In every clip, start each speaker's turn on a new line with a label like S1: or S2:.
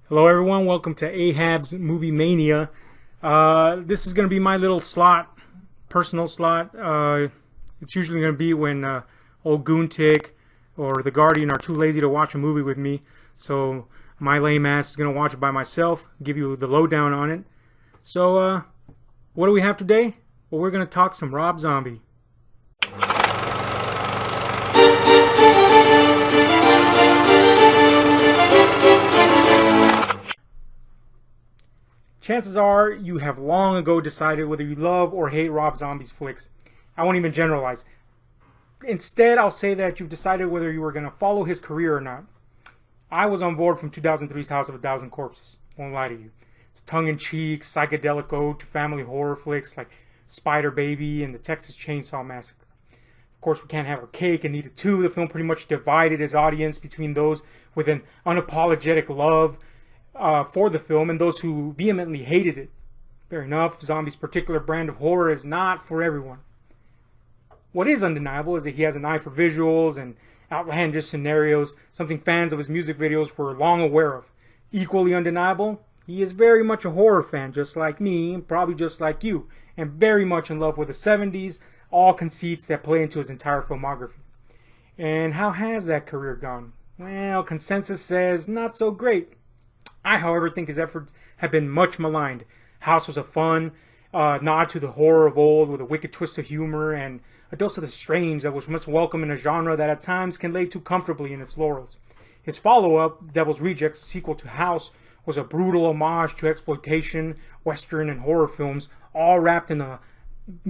S1: Hello everyone, welcome to Ahab's Movie Mania. This is going to be my little slot, personal slot. It's usually going to be when old Goontick or The Guardian are too lazy to watch a movie with me. So my lame ass is going to watch it by myself, give you the lowdown on it. So what do we have today? Well, we're going to talk some Rob Zombie. Chances are you have long ago decided whether you love or hate Rob Zombie's flicks. I won't even generalize. Instead, I'll say that you've decided whether you were going to follow his career or not. I was on board from 2003's House of a Thousand Corpses. Won't lie to you. It's tongue-in-cheek, psychedelic ode to family horror flicks like Spider Baby and the Texas Chainsaw Massacre. Of course, we can't have our cake and eat it too. The film pretty much divided his audience between those with an unapologetic love for the film and those who vehemently hated it. Fair enough, Zombie's particular brand of horror is not for everyone. What is undeniable is that he has an eye for visuals and outlandish scenarios, something fans of his music videos were long aware of. Equally undeniable, he is very much a horror fan, just like me, and probably just like you, and very much in love with the 70s, all conceits that play into his entire filmography. And how has that career gone? Well, consensus says not so great. I, however, think his efforts have been much maligned. House was a fun nod to the horror of old with a wicked twist of humor and a dose of the strange that was most welcome in a genre that at times can lay too comfortably in its laurels. His follow-up, Devil's Rejects, a sequel to House, was a brutal homage to exploitation, western, and horror films, all wrapped in a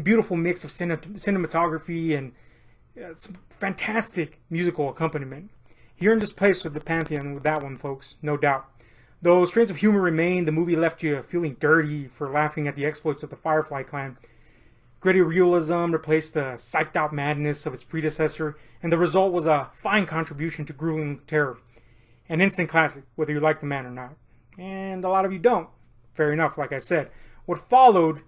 S1: beautiful mix of cinematography and some fantastic musical accompaniment. He earned his place with the Pantheon with that one, folks, no doubt. Though strains of humor remained, the movie left you feeling dirty for laughing at the exploits of the Firefly clan. Gritty realism replaced the psyched-out madness of its predecessor, and the result was a fine contribution to grueling terror. An instant classic, whether you like the man or not. And a lot of you don't. Fair enough, like I said. What followed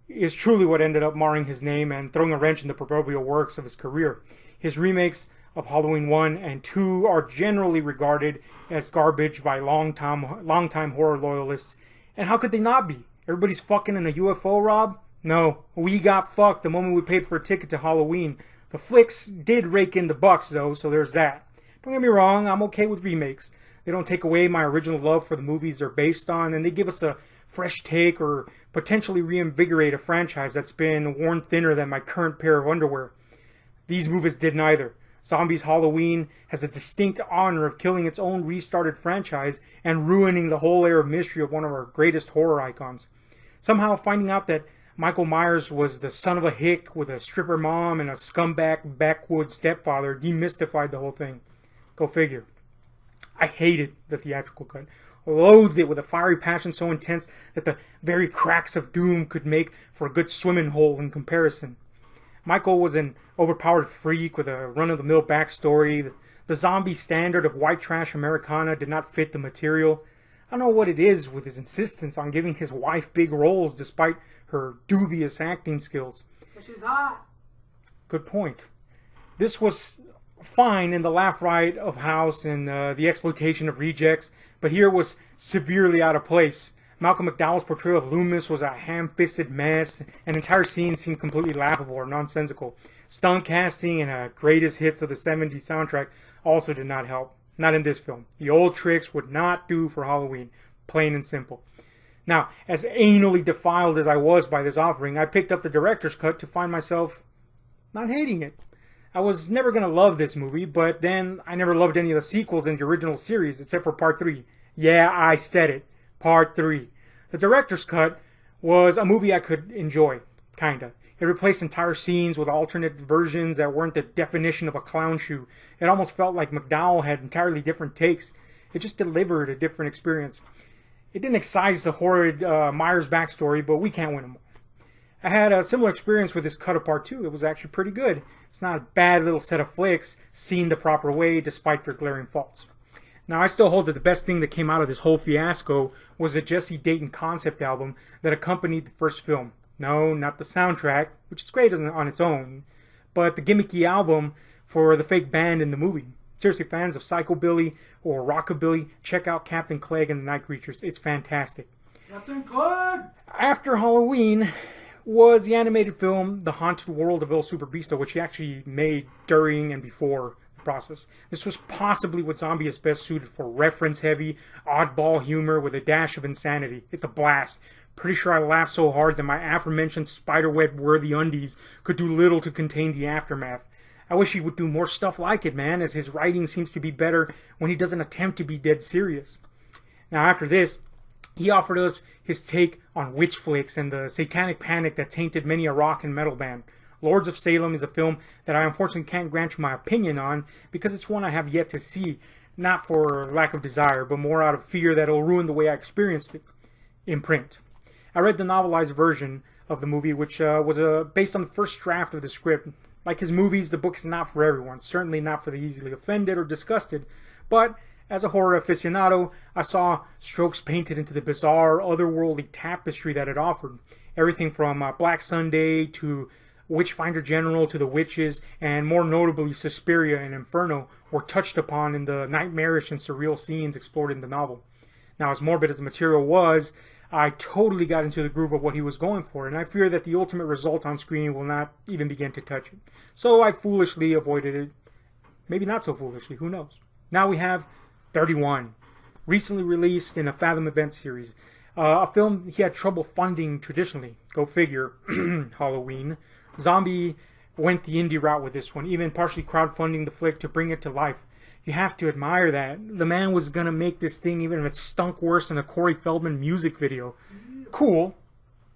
S1: is truly what ended up marring his name and throwing a wrench in the proverbial works of his career. His remakes of Halloween 1 and 2 are generally regarded as garbage by longtime horror loyalists. And how could they not be? Everybody's fucking in a UFO, Rob? No, we got fucked the moment we paid for a ticket to Halloween. The flicks did rake in the bucks, though, so there's that. Don't get me wrong, I'm okay with remakes. They don't take away my original love for the movies they're based on, and they give us a fresh take or potentially reinvigorate a franchise that's been worn thinner than my current pair of underwear. These movies did neither. Zombies Halloween has a distinct honor of killing its own restarted franchise and ruining the whole air of mystery of one of our greatest horror icons. Somehow finding out that Michael Myers was the son of a hick with a stripper mom and a scumbag backwoods stepfather demystified the whole thing. Go figure. I hated the theatrical cut. Loathed it with a fiery passion so intense that the very cracks of doom could make for a good swimming hole in comparison. Michael was an overpowered freak with a run-of-the-mill backstory. The zombie standard of white trash Americana did not fit the material. I don't know what it is with his insistence on giving his wife big roles despite her dubious acting skills.
S2: She's hot.
S1: Good point. This was fine in the laugh riot of House and the exploitation of Rejects, but here was severely out of place. Malcolm McDowell's portrayal of Loomis was a ham-fisted mess, and entire scenes seemed completely laughable or nonsensical. Stunt casting and a greatest hits of the 70s soundtrack also did not help. Not in this film. The old tricks would not do for Halloween. Plain and simple. Now, as anally defiled as I was by this offering, I picked up the director's cut to find myself not hating it. I was never going to love this movie, but then I never loved any of the sequels in the original series except for Part 3. Yeah, I said it. Part 3. The director's cut was a movie I could enjoy, kinda. It replaced entire scenes with alternate versions that weren't the definition of a clown shoe. It almost felt like McDowell had entirely different takes. It just delivered a different experience. It didn't excise the horrid Myers backstory, but we can't win them all. I had a similar experience with this cut of Part 2. It was actually pretty good. It's not a bad little set of flicks, seen the proper way despite their glaring faults. Now, I still hold that the best thing that came out of this whole fiasco was the Jesse Dayton concept album that accompanied the first film. No, not the soundtrack, which is great on its own, but the gimmicky album for the fake band in the movie. Seriously, fans of Psychobilly or Rockabilly, check out Captain Clegg and the Night Creatures. It's fantastic.
S2: Captain Clegg!
S1: After Halloween was the animated film The Haunted World of El Super Beasto, which he actually made during and before the process. This was possibly what Zombie is best suited for: reference-heavy, oddball humor with a dash of insanity. It's a blast. Pretty sure I laughed so hard that my aforementioned spiderweb-worthy undies could do little to contain the aftermath. I wish he would do more stuff like it, man, as his writing seems to be better when he doesn't attempt to be dead serious. Now, after this, he offered us his take on witch flicks and the satanic panic that tainted many a rock and metal band. Lords of Salem is a film that I unfortunately can't grant you my opinion on because it's one I have yet to see, not for lack of desire, but more out of fear that it'll ruin the way I experienced it in print. I read the novelized version of the movie, which was based on the first draft of the script. Like his movies, the book is not for everyone, certainly not for the easily offended or disgusted, but as a horror aficionado, I saw strokes painted into the bizarre, otherworldly tapestry that it offered. Everything from Black Sunday to Witchfinder General to The Witches, and more notably Suspiria and Inferno, were touched upon in the nightmarish and surreal scenes explored in the novel. Now, as morbid as the material was, I totally got into the groove of what he was going for, and I fear that the ultimate result on screen will not even begin to touch it. So I foolishly avoided it. Maybe not so foolishly, who knows. Now we have 31, recently released in a Fathom event series. A film he had trouble funding traditionally. Go figure. Halloween. Zombie went the indie route with this one, even partially crowdfunding the flick to bring it to life. You have to admire that. The man was going to make this thing even if it stunk worse than a Corey Feldman music video. Cool,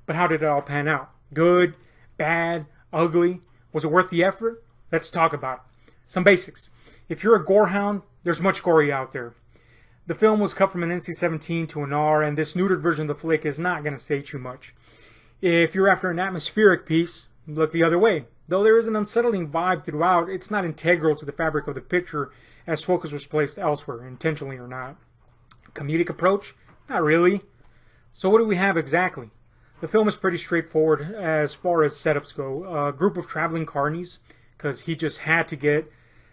S1: but how did it all pan out? Good, bad, ugly? Was it worth the effort? Let's talk about it. Some basics. If you're a gorehound, there's much gory out there. The film was cut from an NC-17 to an R, and this neutered version of the flick is not going to say too much. If you're after an atmospheric piece, look the other way. Though there is an unsettling vibe throughout, it's not integral to the fabric of the picture, as focus was placed elsewhere, intentionally or not. Comedic approach? Not really. So what do we have exactly? The film is pretty straightforward as far as setups go. A group of traveling carnies, because he just had to get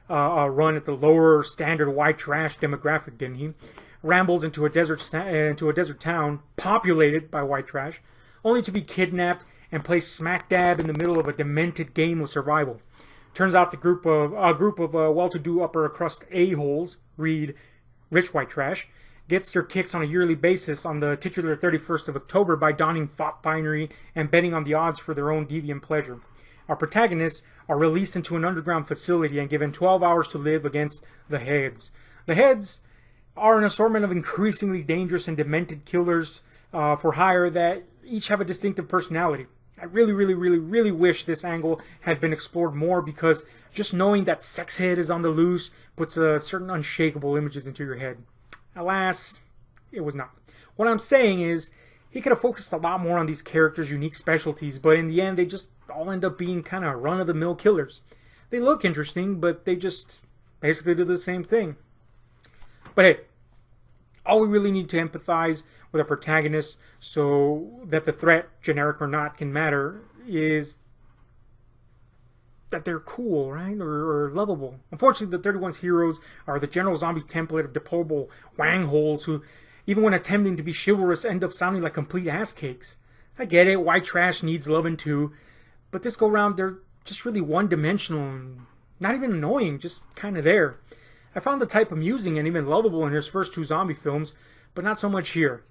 S1: a run at the lower standard white trash demographic, didn't he? Rambles into a desert town populated by white trash, only to be kidnapped and placed smack dab in the middle of a demented game of survival. Turns out a group of well-to-do upper crust a-holes, read rich white trash, gets their kicks on a yearly basis on the titular 31st of October by donning fop finery and betting on the odds for their own deviant pleasure. Our protagonists are released into an underground facility and given 12 hours to live against the Heads. The Heads are an assortment of increasingly dangerous and demented killers for hire that each have a distinctive personality. I really wish this angle had been explored more, because just knowing that Sexhead is on the loose puts certain unshakable images into your head. Alas, it was not. What I'm saying is, he could have focused a lot more on these characters' unique specialties, but in the end, they just all end up being kind of run-of-the-mill killers. They look interesting, but they just basically do the same thing. But hey, all we really need to empathize with our protagonists so that the threat, generic or not, can matter is that they're cool, right? Or lovable. Unfortunately, the 31's heroes are the general zombie template of deplorable wangholes who, even when attempting to be chivalrous, end up sounding like complete ass cakes. I get it, white trash needs loving too, but this go round they're just really one-dimensional and not even annoying, just kind of there. I found the type amusing and even lovable in his first two zombie films, but not so much here.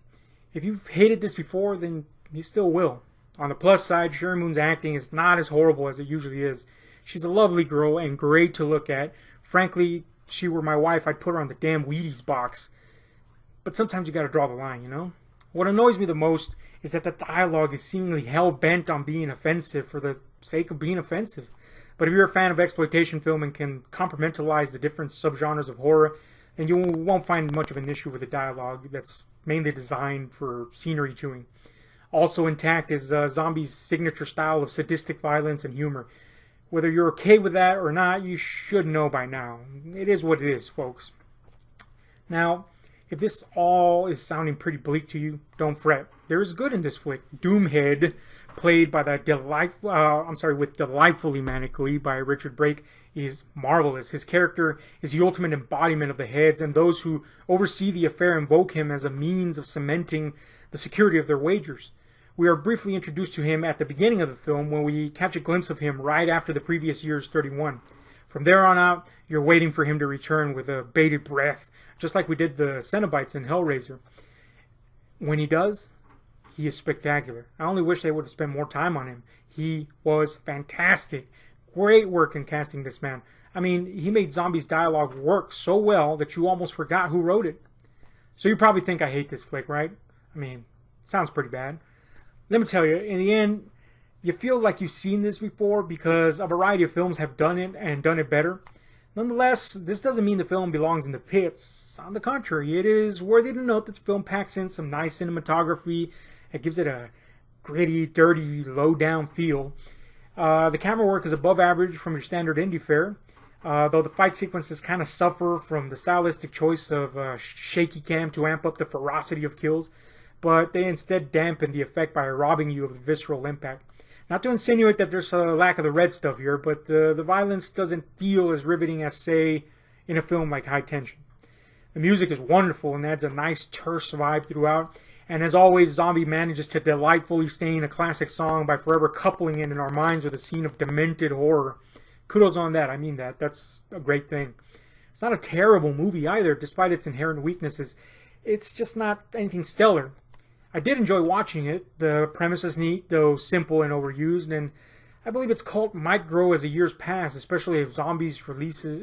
S1: If you've hated this before, then you still will. On the plus side, Sherry Moon's acting is not as horrible as it usually is. She's a lovely girl and great to look at. Frankly, if she were my wife, I'd put her on the damn Wheaties box. But sometimes you gotta draw the line, you know? What annoys me the most is that the dialogue is seemingly hell-bent on being offensive for the sake of being offensive. But if you're a fan of exploitation film and can compartmentalize the different subgenres of horror, then you won't find much of an issue with the dialogue that's mainly designed for scenery chewing. Also intact is Zombie's signature style of sadistic violence and humor. Whether you're okay with that or not, you should know by now. It is what it is, folks. Now, if this all is sounding pretty bleak to you, don't fret. There is good in this flick. Doomhead played by the with Delightfully Manic Lee by Richard Brake, is marvelous. His character is the ultimate embodiment of the heads, and those who oversee the affair invoke him as a means of cementing the security of their wagers. We are briefly introduced to him at the beginning of the film when we catch a glimpse of him right after the previous year's 31. From there on out, you're waiting for him to return with a bated breath, just like we did the Cenobites in Hellraiser. When he does, he is spectacular. I only wish they would have spent more time on him. He was fantastic. Great work in casting this man. I mean, he made Zombie's dialogue work so well that you almost forgot who wrote it. So you probably think I hate this flick, right? I mean, sounds pretty bad. Let me tell you, in the end, you feel like you've seen this before because a variety of films have done it and done it better. Nonetheless, this doesn't mean the film belongs in the pits. On the contrary, it is worthy to note that the film packs in some nice cinematography. It gives it a gritty, dirty, low-down feel. The camera work is above average from your standard indie fare, though the fight sequences kind of suffer from the stylistic choice of shaky cam to amp up the ferocity of kills, but they instead dampen the effect by robbing you of the visceral impact. Not to insinuate that there's a lack of the red stuff here, but the violence doesn't feel as riveting as, say, in a film like High Tension. The music is wonderful and adds a nice terse vibe throughout, and as always, Zombie manages to delightfully stain a classic song by forever coupling it in our minds with a scene of demented horror. Kudos on that, I mean that. That's a great thing. It's not a terrible movie either, despite its inherent weaknesses. It's just not anything stellar. I did enjoy watching it. The premise is neat, though simple and overused, and I believe its cult might grow as the years pass, especially if Zombie chooses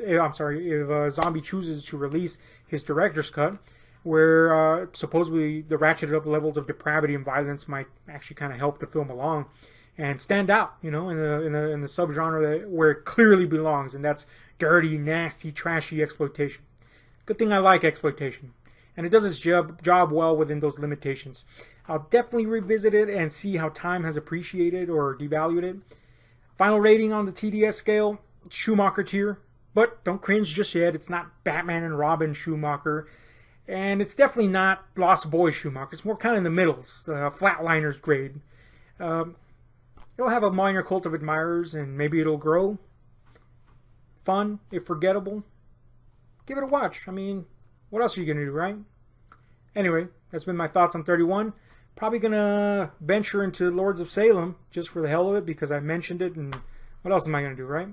S1: to release his director's cut, where supposedly the ratcheted up levels of depravity and violence might actually kind of help the film along and stand out, in the subgenre where it clearly belongs, and that's dirty, nasty, trashy exploitation. Good thing I like exploitation. And it does its job well within those limitations. I'll definitely revisit it and see how time has appreciated or devalued it. Final rating on the TDS scale, Schumacher tier. But don't cringe just yet. It's not Batman and Robin Schumacher. And it's definitely not Lost Boys Schumacher. It's more kind of in the middle. It's Flatliners grade. It'll have a minor cult of admirers and maybe it'll grow. Fun, if forgettable. Give it a watch. I mean, what else are you going to do, right? Anyway, that's been my thoughts on 31. Probably going to venture into Lords of Salem just for the hell of it because I mentioned it, and what else am I going to do, right?